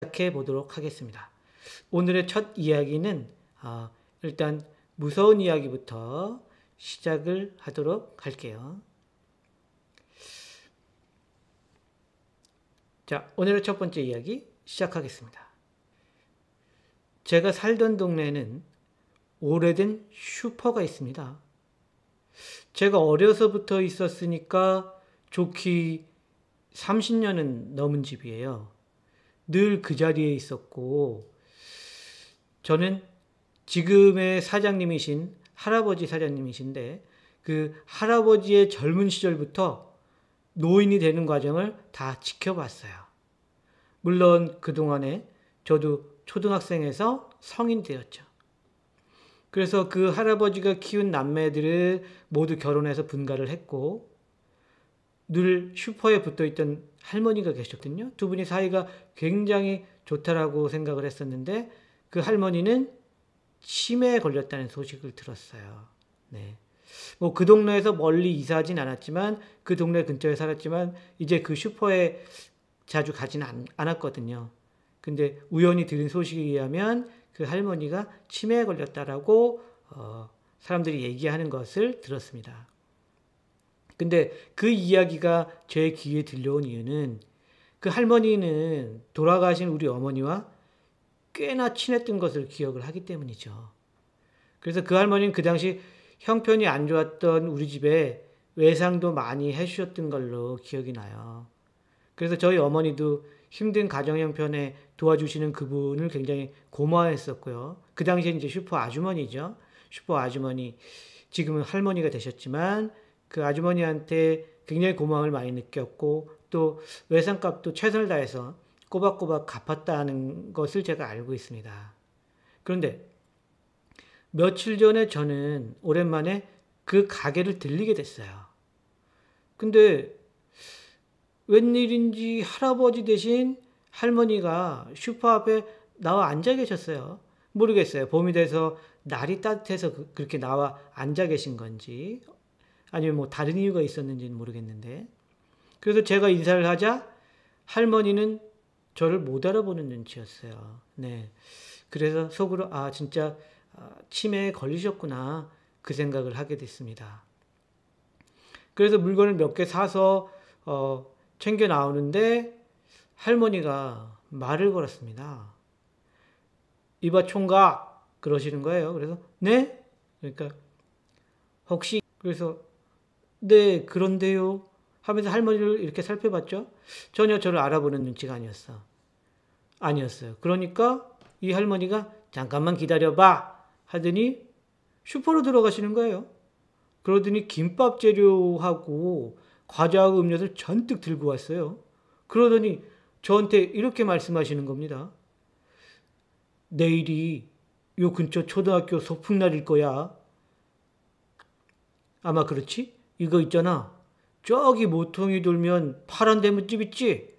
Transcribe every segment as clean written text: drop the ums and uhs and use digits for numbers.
시작해 보도록 하겠습니다. 오늘의 첫 이야기는 일단 무서운 이야기부터 시작을 하도록 할게요. 자, 오늘의 첫 번째 이야기 시작하겠습니다. 제가 살던 동네에는 오래된 슈퍼가 있습니다. 제가 어려서부터 있었으니까 좋게 30년은 넘은 집이에요. 늘 그 자리에 있었고, 저는 지금의 사장님이신 할아버지 사장님이신데, 그 할아버지의 젊은 시절부터 노인이 되는 과정을 다 지켜봤어요. 물론 그동안에 저도 초등학생에서 성인 되었죠. 그래서 그 할아버지가 키운 남매들을 모두 결혼해서 분가를 했고, 늘 슈퍼에 붙어있던 할머니가 계셨거든요. 두 분이 사이가 굉장히 좋다라고 생각을 했었는데, 그 할머니는 치매에 걸렸다는 소식을 들었어요. 네. 뭐 그 동네에서 멀리 이사하진 않았지만, 그 동네 근처에 살았지만, 이제 그 슈퍼에 자주 가지는 않았거든요. 근데 우연히 들은 소식에 의하면 그 할머니가 치매에 걸렸다라고 사람들이 얘기하는 것을 들었습니다. 근데 그 이야기가 제 귀에 들려온 이유는, 그 할머니는 돌아가신 우리 어머니와 꽤나 친했던 것을 기억을 하기 때문이죠. 그래서 그 할머니는 그 당시 형편이 안 좋았던 우리 집에 외상도 많이 해주셨던 걸로 기억이 나요. 그래서 저희 어머니도 힘든 가정 형편에 도와주시는 그분을 굉장히 고마워했었고요. 그 당시에 이제 슈퍼 아주머니죠. 슈퍼 아주머니, 지금은 할머니가 되셨지만 그 아주머니한테 굉장히 고마움을 많이 느꼈고, 또 외상값도 최선을 다해서 꼬박꼬박 갚았다는 것을 제가 알고 있습니다. 그런데 며칠 전에 저는 오랜만에 그 가게를 들리게 됐어요. 근데 웬일인지 할아버지 대신 할머니가 슈퍼 앞에 나와 앉아 계셨어요. 모르겠어요. 봄이 돼서 날이 따뜻해서 그렇게 나와 앉아 계신 건지, 아니면 뭐 다른 이유가 있었는지는 모르겠는데, 그래서 제가 인사를 하자 할머니는 저를 못 알아보는 눈치였어요. 네. 그래서 속으로 진짜 치매에 걸리셨구나, 그 생각을 하게 됐습니다. 그래서 물건을 몇 개 사서 챙겨 나오는데 할머니가 말을 걸었습니다. 이봐 총각, 그러시는 거예요. 그래서 네? 그러니까 혹시, 그래서 네 그런데요 하면서 할머니를 이렇게 살펴봤죠. 전혀 저를 알아보는 눈치가 아니었어요. 그러니까 이 할머니가 잠깐만 기다려봐 하더니 슈퍼로 들어가시는 거예요. 그러더니 김밥 재료하고 과자하고 음료를 잔뜩 들고 왔어요. 그러더니 저한테 이렇게 말씀하시는 겁니다. 내일이 요 근처 초등학교 소풍날일 거야. 아마 그렇지? 이거 있잖아. 저기 모퉁이 돌면 파란 대문집 있지?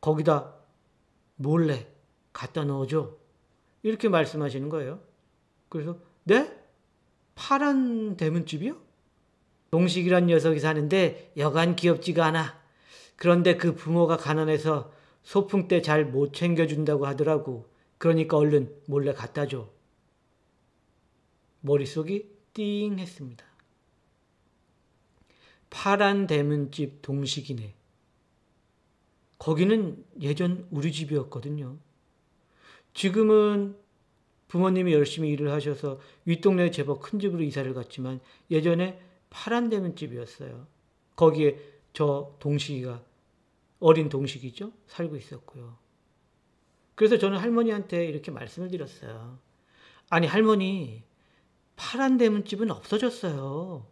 거기다 몰래 갖다 넣어줘. 이렇게 말씀하시는 거예요. 그래서 네? 파란 대문집이요? 동식이란 녀석이 사는데 여간 귀엽지가 않아. 그런데 그 부모가 가난해서 소풍 때 잘 못 챙겨준다고 하더라고. 그러니까 얼른 몰래 갖다 줘. 머릿속이 띵 했습니다. 파란 대문집 동식이네. 거기는 예전 우리 집이었거든요. 지금은 부모님이 열심히 일을 하셔서 윗동네에 제법 큰 집으로 이사를 갔지만 예전에 파란 대문집이었어요. 거기에 저 동식이가, 어린 동식이죠, 살고 있었고요. 그래서 저는 할머니한테 이렇게 말씀을 드렸어요. 아니 할머니, 파란 대문집은 없어졌어요.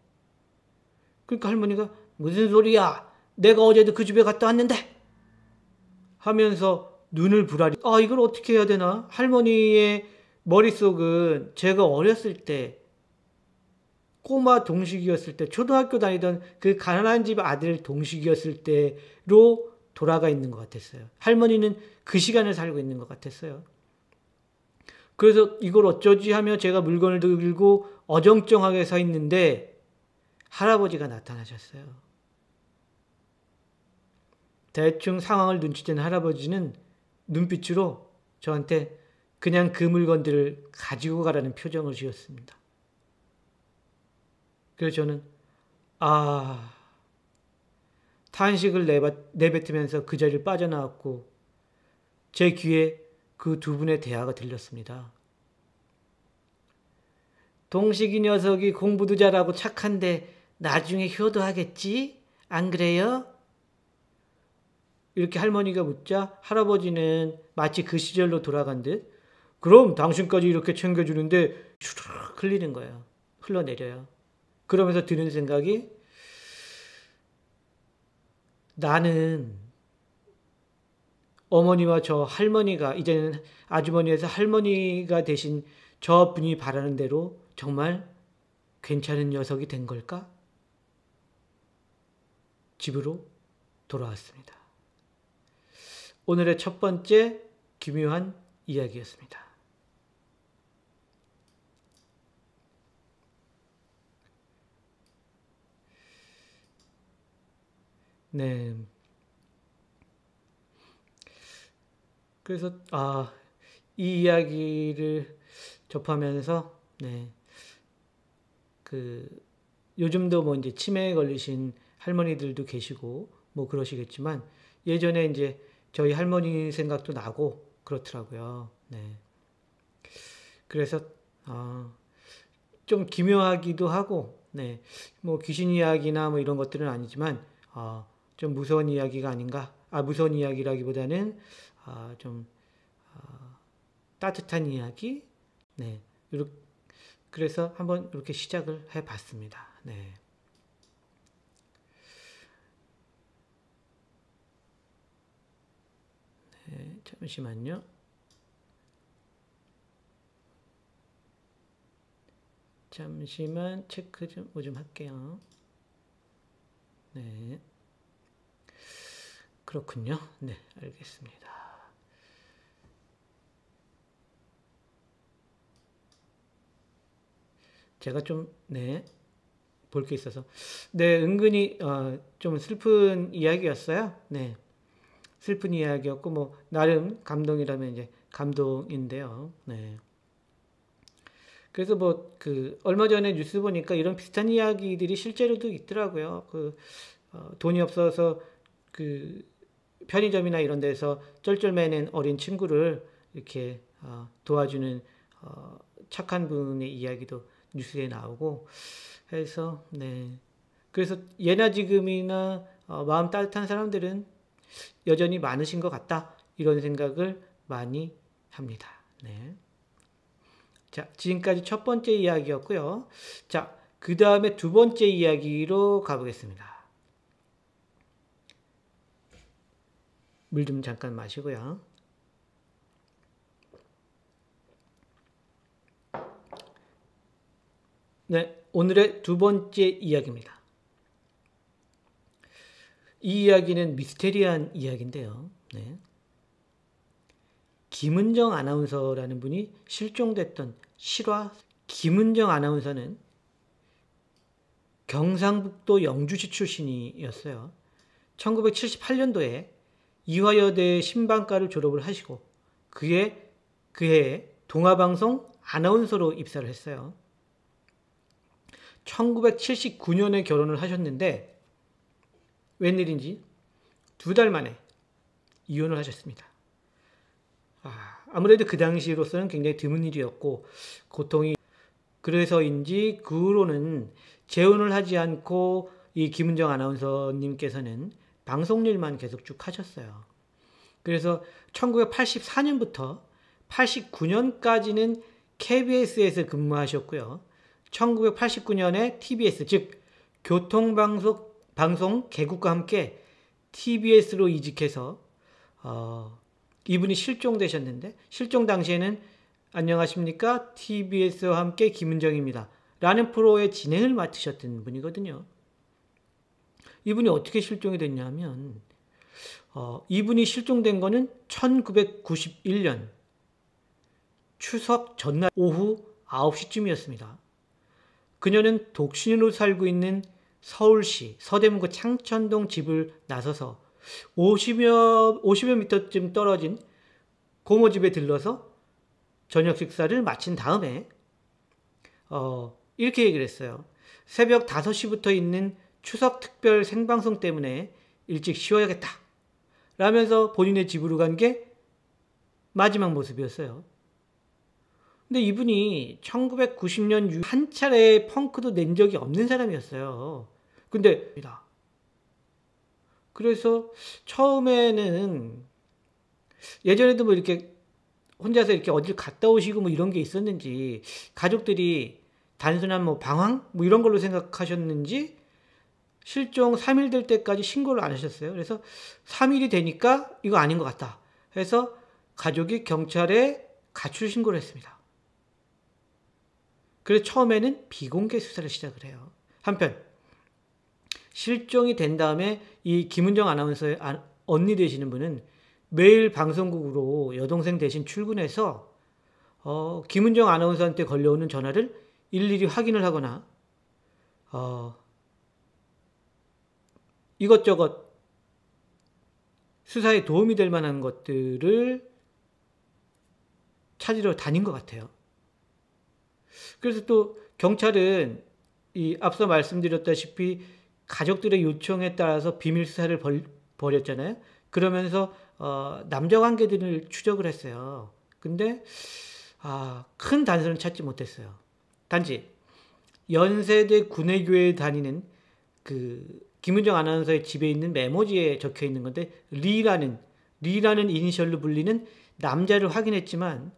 그러니까 할머니가 무슨 소리야? 내가 어제도 그 집에 갔다 왔는데? 하면서 눈을 부라리. 이걸 어떻게 해야 되나? 할머니의 머릿속은 제가 어렸을 때, 꼬마 동식이었을 때, 초등학교 다니던 그 가난한 집 아들 동식이었을 때로 돌아가 있는 것 같았어요. 할머니는 그 시간을 살고 있는 것 같았어요. 그래서 이걸 어쩌지 하며 제가 물건을 들고 어정쩡하게 서 있는데 할아버지가 나타나셨어요. 대충 상황을 눈치챈 할아버지는 눈빛으로 저한테 그냥 그 물건들을 가지고 가라는 표정을 지었습니다. 그래서 저는 탄식을 내뱉으면서 그 자리를 빠져나왔고 제 귀에 그 두 분의 대화가 들렸습니다. 동식이 녀석이 공부도 잘하고 착한데 나중에 효도하겠지? 안 그래요? 이렇게 할머니가 묻자 할아버지는 마치 그 시절로 돌아간 듯 그럼 당신까지 이렇게 챙겨주는데 슈르륵 흘리는 거예요. 흘러내려요. 그러면서 드는 생각이 나는 어머니와 저 할머니가 이제는 아주머니에서 할머니가 되신 저 분이 바라는 대로 정말 괜찮은 녀석이 된 걸까? 집으로 돌아왔습니다. 오늘의 첫 번째 기묘한 이야기였습니다. 네. 그래서 이 이야기를 접하면서 요즘도 뭐 이제 치매에 걸리신 할머니들도 계시고 뭐 그러시겠지만 예전에 이제 저희 할머니 생각도 나고 그렇더라고요. 그래서 좀 기묘하기도 하고 뭐 귀신 이야기나 뭐 이런 것들은 아니지만 좀 무서운 이야기가 아닌가? 무서운 이야기라기보다는 좀 따뜻한 이야기. 그래서 한번 이렇게 시작을 해봤습니다. 잠시만요. 잠시만 체크 좀 할게요. 그렇군요. 알겠습니다. 제가 좀 볼 게 있어서 은근히 좀 슬픈 이야기였어요. 슬픈 이야기였고 뭐 나름 감동이라면 이제 감동인데요. 그래서 뭐 얼마 전에 뉴스 보니까 이런 비슷한 이야기들이 실제로도 있더라고요. 돈이 없어서 편의점이나 이런 데서 쩔쩔매는 어린 친구를 이렇게 도와주는 착한 분의 이야기도 뉴스에 나오고 해서 그래서 예나 지금이나 마음 따뜻한 사람들은 여전히 많으신 것 같다 이런 생각을 많이 합니다. 자, 지금까지 첫 번째 이야기였고요. 자, 그 다음에 두 번째 이야기로 가보겠습니다. 물 좀 잠깐 마시고요. 오늘의 두 번째 이야기입니다. 이 이야기는 미스테리한 이야기인데요. 김은정 아나운서라는 분이 실종됐던 실화. 김은정 아나운서는 경상북도 영주시 출신이었어요. 1978년도에 이화여대 신방과를 졸업을 하시고 그해 동아방송 아나운서로 입사를 했어요. 1979년에 결혼을 하셨는데 웬일인지 2달 만에 이혼을 하셨습니다. 아무래도 그 당시로서는 굉장히 드문 일이었고 고통이 그래서인지 그 후로는 재혼을 하지 않고 이 김은정 아나운서님께서는 방송 일만 계속 쭉 하셨어요. 그래서 1984년부터 89년까지는 KBS에서 근무하셨고요. 1989년에 TBS 즉 교통방송 개국과 함께 TBS로 이직해서 이분이 실종되셨는데 실종 당시에는 안녕하십니까? TBS와 함께 김은정입니다. 라는 프로의 진행을 맡으셨던 분이거든요. 이분이 어떻게 실종이 됐냐면 이분이 실종된 거는 1991년 추석 전날 오후 9시쯤이었습니다. 그녀는 독신으로 살고 있는 서울시 서대문구 창천동 집을 나서서 50여 미터쯤 떨어진 고모 집에 들러서 저녁 식사를 마친 다음에 이렇게 얘기를 했어요. 새벽 5시부터 있는 추석 특별 생방송 때문에 일찍 쉬어야겠다 라면서 본인의 집으로 간 게 마지막 모습이었어요. 근데 이분이 1990년 한 차례 펑크도 낸 적이 없는 사람이었어요. 근데 그래서 처음에는 예전에도 뭐 이렇게 혼자서 이렇게 어딜 갔다 오시고 뭐 이런 게 있었는지 가족들이 단순한 뭐 방황 뭐 이런 걸로 생각하셨는지 실종 3일 될 때까지 신고를 안 하셨어요. 그래서 3일이 되니까 이거 아닌 것 같다 해서 가족이 경찰에 가출 신고를 했습니다. 그래서 처음에는 비공개 수사를 시작을 해요. 한편 실종이 된 다음에 이 김은정 아나운서의 언니 되시는 분은 매일 방송국으로 여동생 대신 출근해서 김은정 아나운서한테 걸려오는 전화를 일일이 확인을 하거나 이것저것 수사에 도움이 될 만한 것들을 찾으러 다닌 것 같아요. 그래서 또 경찰은 이 앞서 말씀드렸다시피 가족들의 요청에 따라서 비밀 수사를 벌였잖아요. 그러면서 남자 관계들을 추적을 했어요. 근데 큰 단서는 찾지 못했어요. 단지 연세대 군의교회에 다니는 그 김은정 아나운서의 집에 있는 메모지에 적혀 있는 건데 리라는 이니셜로 불리는 남자를 확인했지만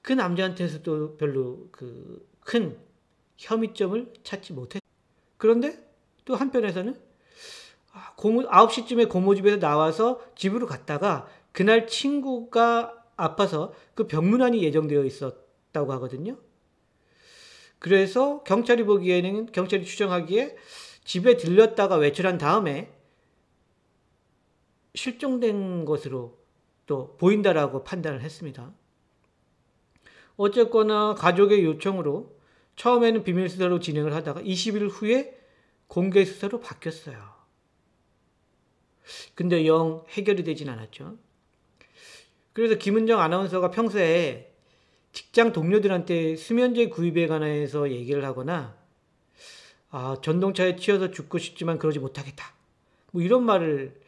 그 남자한테서도 별로 그 큰 혐의점을 찾지 못했어요. 그런데 또 한편에서는 9시쯤에 고모 집에서 나와서 집으로 갔다가 그날 친구가 아파서 그 병문안이 예정되어 있었다고 하거든요. 그래서 경찰이 추정하기에 집에 들렸다가 외출한 다음에 실종된 것으로 또 보인다라고 판단을 했습니다. 어쨌거나 가족의 요청으로 처음에는 비밀 수사로 진행을 하다가 20일 후에 공개 수사로 바뀌었어요. 근데 영 해결이 되진 않았죠. 그래서 김은정 아나운서가 평소에 직장 동료들한테 수면제 구입에 관해서 얘기를 하거나 전동차에 치여서 죽고 싶지만 그러지 못하겠다. 뭐 이런 말을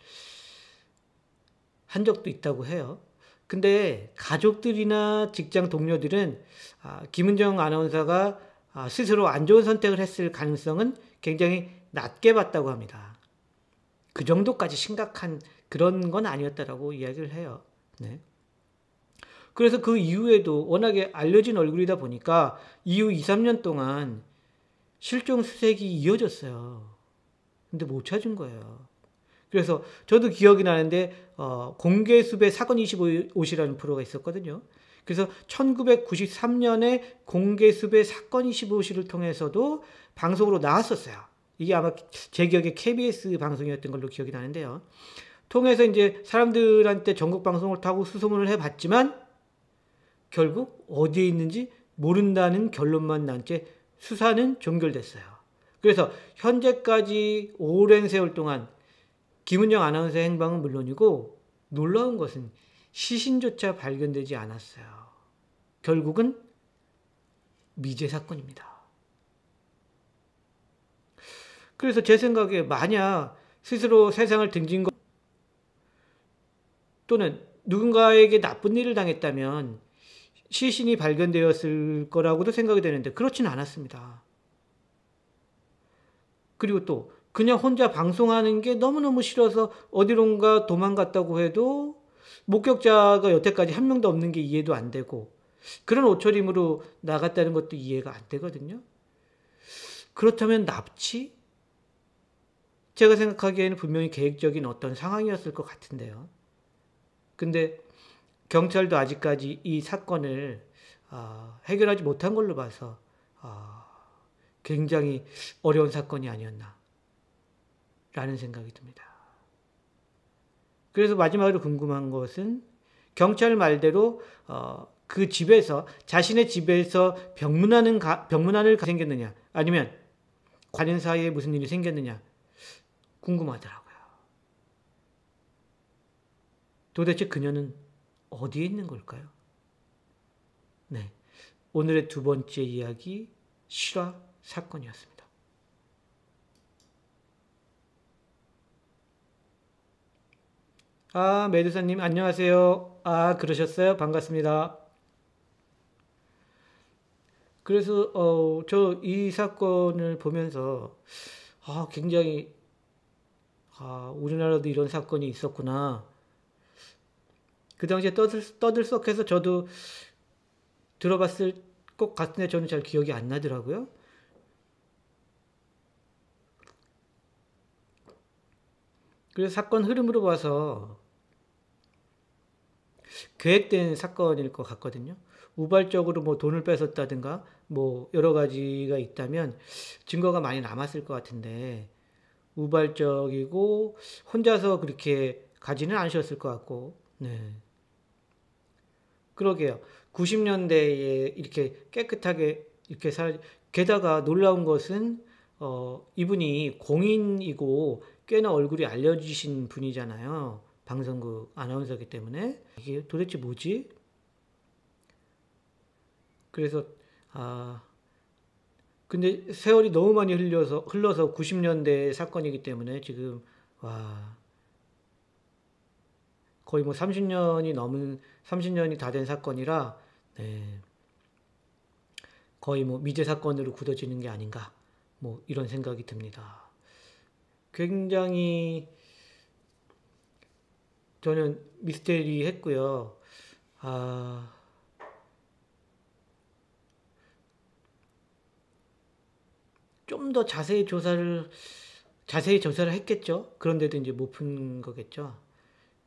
한 적도 있다고 해요. 근데 가족들이나 직장 동료들은 김은정 아나운서가 스스로 안 좋은 선택을 했을 가능성은 굉장히 낮게 봤다고 합니다. 그 정도까지 심각한 그런 건 아니었다라고 이야기를 해요. 네. 그래서 그 이후에도 워낙에 알려진 얼굴이다 보니까 이후 2, 3년 동안 실종 수색이 이어졌어요. 근데 못 찾은 거예요. 그래서 저도 기억이 나는데 공개수배 사건 25옷이라는 프로가 있었거든요. 그래서 1993년에 공개수배 사건 25시를 통해서도 방송으로 나왔었어요. 이게 아마 제 기억에 KBS 방송이었던 걸로 기억이 나는데요. 통해서 이제 사람들한테 전국 방송을 타고 수소문을 해봤지만 결국 어디에 있는지 모른다는 결론만 난 채 수사는 종결됐어요. 그래서 현재까지 오랜 세월 동안 김은정 아나운서의 행방은 물론이고 놀라운 것은 시신조차 발견되지 않았어요. 결국은 미제 사건입니다. 그래서 제 생각에 만약 스스로 세상을 등진 것 또는 누군가에게 나쁜 일을 당했다면 시신이 발견되었을 거라고도 생각이 되는데 그렇지는 않았습니다. 그리고 또 그냥 혼자 방송하는 게 너무너무 싫어서 어디론가 도망갔다고 해도 목격자가 여태까지 한 명도 없는 게 이해도 안 되고 그런 옷차림으로 나갔다는 것도 이해가 안 되거든요. 그렇다면 납치? 제가 생각하기에는 분명히 계획적인 어떤 상황이었을 것 같은데요. 근데 경찰도 아직까지 이 사건을 해결하지 못한 걸로 봐서 굉장히 어려운 사건이 아니었나 라는 생각이 듭니다. 그래서 마지막으로 궁금한 것은 경찰 말대로 그 집에서 자신의 집에서 병문안을 생겼느냐 아니면 관인 사이에 무슨 일이 생겼느냐 궁금하더라고요. 도대체 그녀는 어디에 있는 걸까요? 네. 오늘의 두 번째 이야기, 실화 사건이었습니다. 아, 메두사님, 안녕하세요. 아, 그러셨어요? 반갑습니다. 그래서, 저 이 사건을 보면서, 굉장히, 우리나라도 이런 사건이 있었구나. 그 당시에 떠들썩해서 저도 들어봤을 것 같은데 저는 잘 기억이 안 나더라고요. 그래서 사건 흐름으로 봐서 계획된 사건일 것 같거든요. 우발적으로 뭐 돈을 뺏었다든가 뭐 여러 가지가 있다면 증거가 많이 남았을 것 같은데 우발적이고 혼자서 그렇게 가지는 않으셨을 것 같고, 네. 그러게요. 90년대에 이렇게 깨끗하게 이렇게 게다가 놀라운 것은 이분이 공인이고 꽤나 얼굴이 알려지신 분이잖아요. 방송국 아나운서기 때문에 이게 도대체 뭐지? 그래서 아 근데 세월이 너무 많이 흘러서 90년대 사건이기 때문에 지금 와 거의 뭐 30년이 다 된 사건이라 네, 거의 뭐 미제 사건으로 굳어지는 게 아닌가 뭐 이런 생각이 듭니다. 굉장히 저는 미스테리했고요. 아, 좀 더 자세히 조사를 했겠죠. 그런데도 이제 못 푼 거겠죠.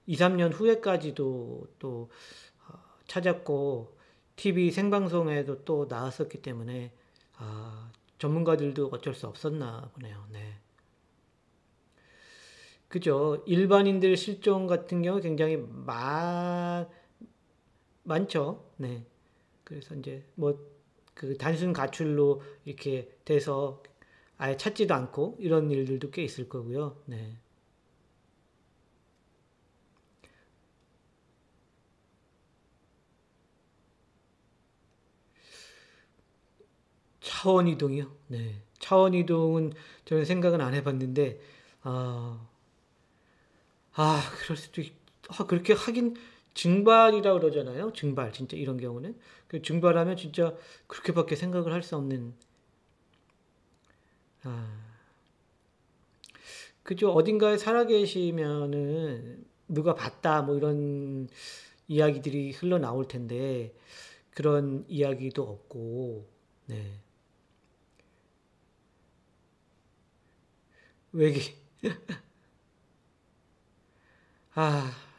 2, 3년 후에까지도 또 찾았고 TV 생방송에도 또 나왔었기 때문에 전문가들도 어쩔 수 없었나 보네요. 네. 그죠. 일반인들 실종 같은 경우 굉장히 많죠. 네. 그래서 이제 뭐 그 단순 가출로 이렇게 돼서 아예 찾지도 않고 이런 일들도 꽤 있을 거고요. 네. 차원 이동이요? 네. 차원 이동은 저는 생각은 안 해봤는데, 아, 그럴 수도 그렇게 하긴 증발이라고 그러잖아요. 증발, 진짜 이런 경우는. 그 증발하면 진짜 그렇게밖에 생각을 할 수 없는, 아, 그죠. 어딘가에 살아계시면은 누가 봤다, 뭐 이런 이야기들이 흘러나올 텐데, 그런 이야기도 없고, 네. 외계,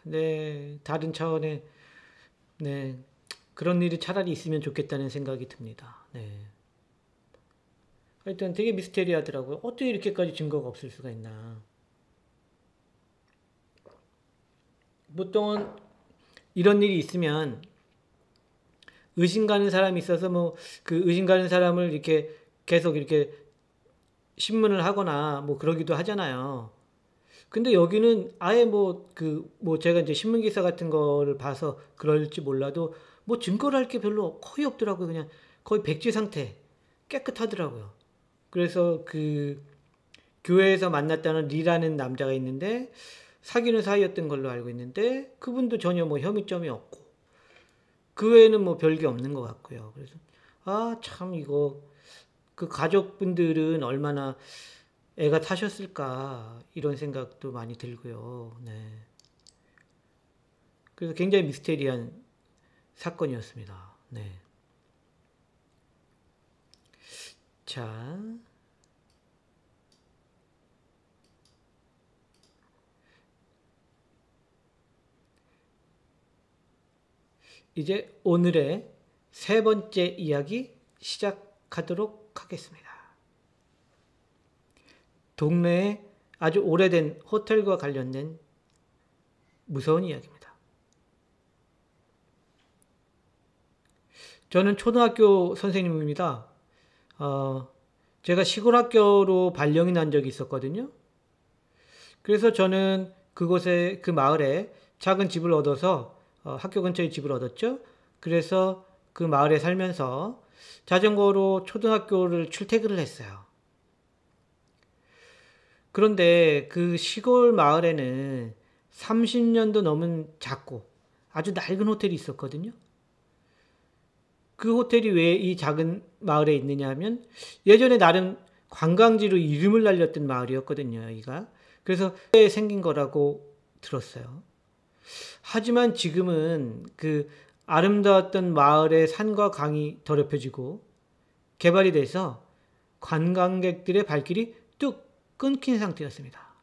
네. 다른 차원의, 네. 그런 일이 차라리 있으면 좋겠다는 생각이 듭니다. 네. 하여튼 되게 미스테리하더라고요. 어떻게 이렇게까지 증거가 없을 수가 있나. 보통은 이런 일이 있으면 의심 가는 사람이 있어서 뭐 그 의심 가는 사람을 이렇게 계속 이렇게 신문을 하거나 뭐 그러기도 하잖아요. 근데 여기는 아예 뭐 제가 이제 신문 기사 같은 거를 봐서 그럴지 몰라도 뭐 증거를 할 게 별로 거의 없더라고요. 그냥 거의 백지 상태. 깨끗하더라고요. 그래서 그 교회에서 만났다는 리라는 남자가 있는데 사귀는 사이였던 걸로 알고 있는데 그분도 전혀 뭐 혐의점이 없고 그 외에는 뭐 별게 없는 것 같고요. 그래서 참 이거 그 가족분들은 얼마나 애가 타셨을까 이런 생각도 많이 들고요. 네. 그래서 굉장히 미스테리한 사건이었습니다. 네. 자, 이제 오늘의 세 번째 이야기 시작하도록 하겠습니다. 동네에 아주 오래된 호텔과 관련된 무서운 이야기입니다. 저는 초등학교 선생님입니다. 제가 시골 학교로 발령이 난 적이 있었거든요. 그래서 저는 그 마을에 작은 집을 얻어서 학교 근처에 집을 얻었죠. 그래서 그 마을에 살면서 자전거로 초등학교를 출퇴근을 했어요. 그런데 그 시골 마을에는 30년도 넘은 작고 아주 낡은 호텔이 있었거든요. 그 호텔이 왜 이 작은 마을에 있느냐 하면 예전에 나름 관광지로 이름을 날렸던 마을이었거든요, 여기가. 그래서 생긴 거라고 들었어요. 하지만 지금은 그 아름다웠던 마을의 산과 강이 더럽혀지고 개발이 돼서 관광객들의 발길이 뚝 끊긴 상태였습니다.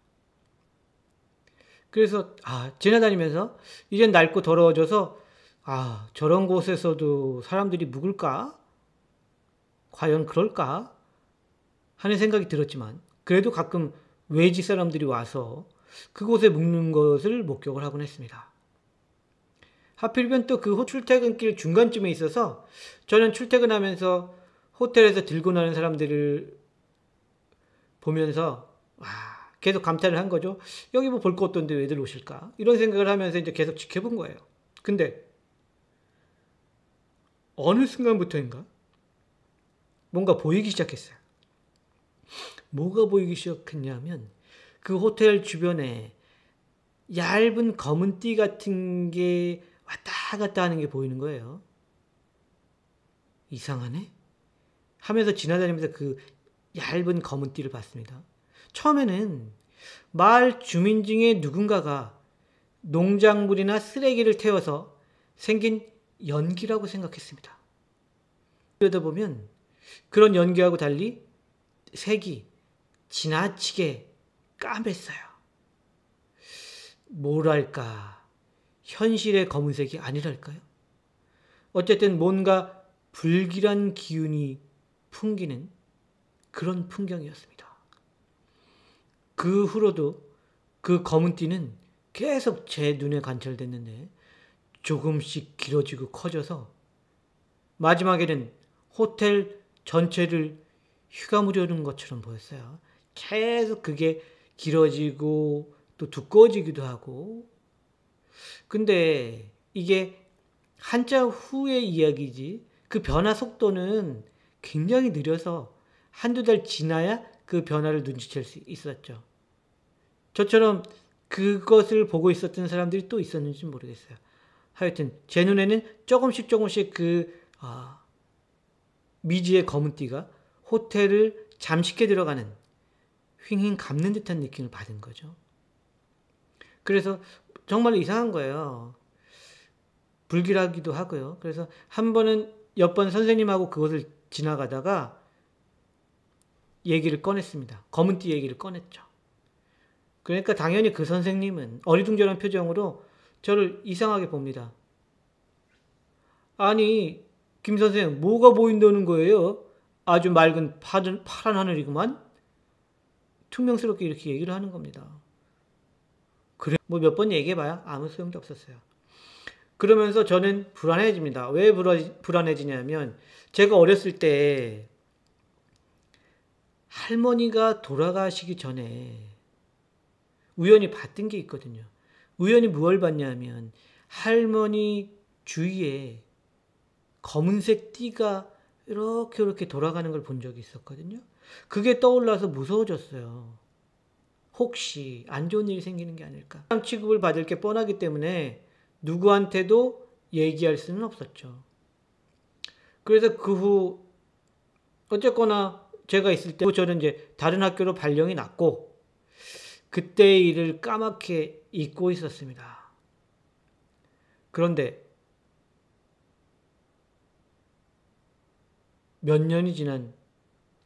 그래서 지나다니면서 이젠 낡고 더러워져서 저런 곳에서도 사람들이 묵을까? 과연 그럴까? 하는 생각이 들었지만 그래도 가끔 외지 사람들이 와서 그곳에 묵는 것을 목격을 하곤 했습니다. 하필이면 또 그 출퇴근길 중간쯤에 있어서 저는 출퇴근하면서 호텔에서 들고 나는 사람들을 보면서 계속 감탄을 한 거죠. 여기 뭐 볼 거 없던데 왜들 오실까? 이런 생각을 하면서 이제 계속 지켜본 거예요. 근데 어느 순간부터인가 뭔가 보이기 시작했어요. 뭐가 보이기 시작했냐면 그 호텔 주변에 얇은 검은 띠 같은 게 왔다 갔다 하는 게 보이는 거예요. 이상하네? 하면서 지나다니면서 그 얇은 검은 띠를 봤습니다. 처음에는 마을 주민 중에 누군가가 농작물이나 쓰레기를 태워서 생긴 연기라고 생각했습니다. 그러다 보면 그런 연기하고 달리 색이 지나치게 까맸어요. 뭐랄까, 현실의 검은색이 아니랄까요? 어쨌든 뭔가 불길한 기운이 풍기는 그런 풍경이었습니다. 그 후로도 그 검은 띠는 계속 제 눈에 관찰됐는데 조금씩 길어지고 커져서 마지막에는 호텔 전체를 휘감으려는 것처럼 보였어요. 계속 그게 길어지고 또 두꺼워지기도 하고. 근데 이게 한참 후의 이야기지 그 변화 속도는 굉장히 느려서 한두 달 지나야 그 변화를 눈치챌 수 있었죠. 저처럼 그것을 보고 있었던 사람들이 또 있었는지 모르겠어요. 하여튼 제 눈에는 조금씩 미지의 검은띠가 호텔을 잠식해 들어가는 휑휑 감는 듯한 느낌을 받은 거죠. 그래서 정말 이상한 거예요. 불길하기도 하고요. 그래서 한 번은 옆반 선생님하고 그것을 지나가다가 얘기를 꺼냈습니다. 검은띠 얘기를 꺼냈죠. 그러니까 당연히 그 선생님은 어리둥절한 표정으로 저를 이상하게 봅니다. 아니, 김 선생, 뭐가 보인다는 거예요? 아주 맑은 파란 하늘이구만? 퉁명스럽게 이렇게 얘기를 하는 겁니다. 그래, 뭐 몇 번 얘기해봐야 아무 소용도 없었어요. 그러면서 저는 불안해집니다. 왜 불안해지냐면, 제가 어렸을 때 할머니가 돌아가시기 전에 우연히 봤던 게 있거든요. 우연히 무엇을 봤냐면, 할머니 주위에 검은색 띠가 이렇게 돌아가는 걸 본 적이 있었거든요. 그게 떠올라서 무서워졌어요. 혹시 안 좋은 일이 생기는 게 아닐까. 취급을 받을 게 뻔하기 때문에 누구한테도 얘기할 수는 없었죠. 그래서 그 후 어쨌거나 제가 있을 때 저는 이제 다른 학교로 발령이 났고 그때의 일을 까맣게 잊고 있었습니다. 그런데 몇 년이 지난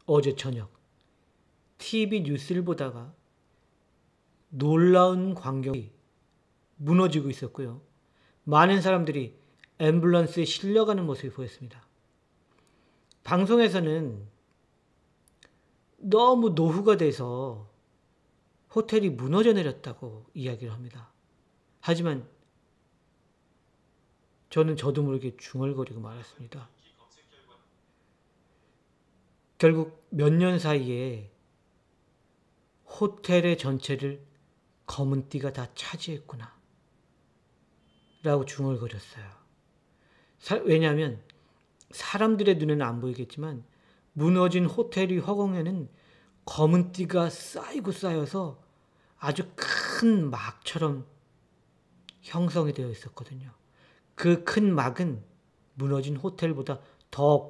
어제 저녁 TV 뉴스를 보다가 놀라운 광경이 무너지고 있었고요. 많은 사람들이 앰뷸런스에 실려가는 모습이 보였습니다. 방송에서는 너무 노후가 돼서 호텔이 무너져 내렸다고 이야기를 합니다. 하지만 저는 저도 모르게 중얼거리고 말았습니다. 결국 몇 년 사이에 호텔의 전체를 검은띠가 다 차지했구나 라고 중얼거렸어요. 왜냐하면 사람들의 눈에는 안 보이겠지만 무너진 호텔의 허공에는 검은 띠가 쌓이고 쌓여서 아주 큰 막처럼 형성이 되어 있었거든요. 그 큰 막은 무너진 호텔보다 더